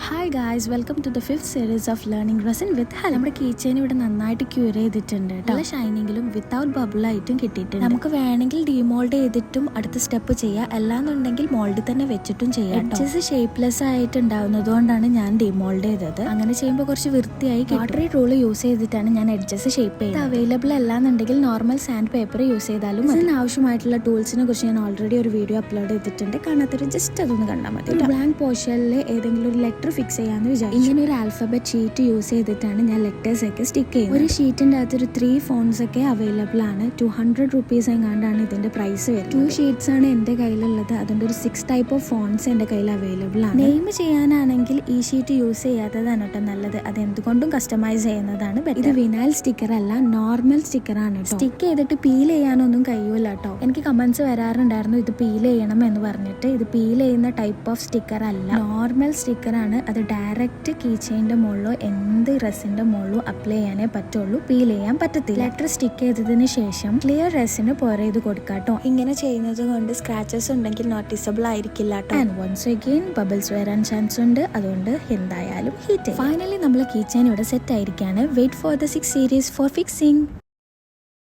Hi guys, welcome to the 5th series of learning resin with ഹെൽ. നമ്മുടെ key chain ഇവിടെ നന്നായിട്ട് cure ചെയ്തിട്ടുണ്ട്. നല്ല ഷൈനിങ്ങിലും വിത്തൗട്ട് ബബിളായിട്ടും കിട്ടിയിട്ടുണ്ട്. നമുക്ക് വേണമെങ്കിൽ ഡീമോൾഡ് ചെയ്തിട്ടും അടുത്ത സ്റ്റെപ്പ് ചെയ്യാം, അല്ലാന്നുണ്ടെങ്കിൽ മോൾഡിൽ തന്നെ വെച്ചിട്ടും ചെയ്യാം. എഡ്ജസ് ഷേപ്പ്ലെസ് ആയിട്ട് ഉണ്ടാവുന്നതുകൊണ്ടാണ് ഞാൻ ഡീമോൾഡ് ചെയ്തത്. അങ്ങനെ ചെയ്യുമ്പോൾ കുറച്ച് വൃത്തിയായി ക്വാഡ്രേറ്റ് റൂൾ യൂസ് ചെയ്തിട്ടാണ് ഞാൻ എഡ്ജസ് ഷേപ്പ് ചെയ്തത്. അവൈലബിൾ അല്ലാന്നുണ്ടെങ്കിൽ നോർമൽ സാൻഡ് പേപ്പർ യൂസ് ചെയ്താലും അതിന് ആവശ്യമായിട്ടുള്ള ടൂൾസിനെ കുറിച്ച് ഞാൻ ഓൾറെഡി ഒരു വീഡിയോ അപ്ലോഡ് ചെയ്തിട്ടുണ്ട്. കാണാത്തൊരു ജസ്റ്റ് അതൊന്ന് കണ്ടാൽ മതി. ഒരു ബ്ലാങ്ക് പോർഷനിൽ ഏതെങ്കിലും ഒരു ലെറ്റർ ഫിക്സ് ചെയ്യാന്ന് വിചാരിച്ചു. ഇങ്ങനെ ഒരു ആൽഫബറ്റ് ഷീറ്റ് യൂസ് ചെയ്തിട്ടാണ് ഞാൻ ലെറ്റേഴ്സ് ഒക്കെ സ്റ്റിക്ക് ചെയ്യുന്നത്. ഒരു ഷീറ്റിന്റെ അകത്ത് ഒരു 3 ഫോൺസ് ഒക്കെ അവൈലബിൾ ആണ്. 200 rupees എങ്ങാണ്ടാണ് ഇതിന്റെ പ്രൈസ് വരുന്നത്. 2 ഷീറ്റ്സ് ആണ് എന്റെ കയ്യിലുള്ളത്. അതുകൊണ്ട് ഒരു 6 ടൈപ്പ് ഓഫ് ഫോൺസ് എന്റെ കയ്യിൽ അവൈലബിൾ ആണ്. നെയിം ചെയ്യാനാണെങ്കിൽ ഈ ഷീറ്റ് യൂസ് ചെയ്യാത്തതാണ് കേട്ടോ നല്ലത്. അത് എന്തുകൊണ്ടും കസ്റ്റമൈസ് ചെയ്യുന്നതാണ് better. ഇത് വിനൈൽ സ്റ്റിക്കർ അല്ല, നോർമൽ സ്റ്റിക്കർ ആണ്. സ്റ്റിക്ക് ചെയ്തിട്ട് പീൽ ചെയ്യാനൊന്നും കഴിയൂല കേട്ടോ. എനിക്ക് കമന്റ്സ് വരാറുണ്ടായിരുന്നു ഇത് പീൽ ചെയ്യണം എന്ന് പറഞ്ഞിട്ട്. ഇത് പീൽ ചെയ്യുന്ന ടൈപ്പ് ഓഫ് സ്റ്റിക്കർ അല്ല, നോർമൽ സ്റ്റിക്കർ ആണ്. അത് ഡയറക്റ്റ് കീ ചെയിൻ്റെ മുകളിലോ എന്ത് റെസിന്റെ മുകളിലോ അപ്ലൈ ചെയ്യാനേ പറ്റുള്ളൂ, പീൽ ചെയ്യാൻ പറ്റത്തില്ല. ലെറ്റർ സ്റ്റിക്ക് ചെയ്തതിന് ശേഷം ക്ലിയർ റെസിന് പോരെ ഇത് കൊടുക്കാട്ടോ. ഇങ്ങനെ ചെയ്യുന്നത് കൊണ്ട് സ്ക്രാച്ചസ് ഉണ്ടെങ്കിൽ നോട്ടീസബിൾ ആയിരിക്കില്ല കേട്ടോ. ആൻഡ് വൺസ് അഗെയിൻ ബബിൾസ് വരാൻ ചാൻസ് ഉണ്ട്. അതുകൊണ്ട് എന്തായാലും ഹീറ്റ്. ഫൈനലി നമ്മൾ കീ ചെയിൻ ഇവിടെ സെറ്റ് ആയിരിക്കാണ്. Wait for the 6th series for fixing.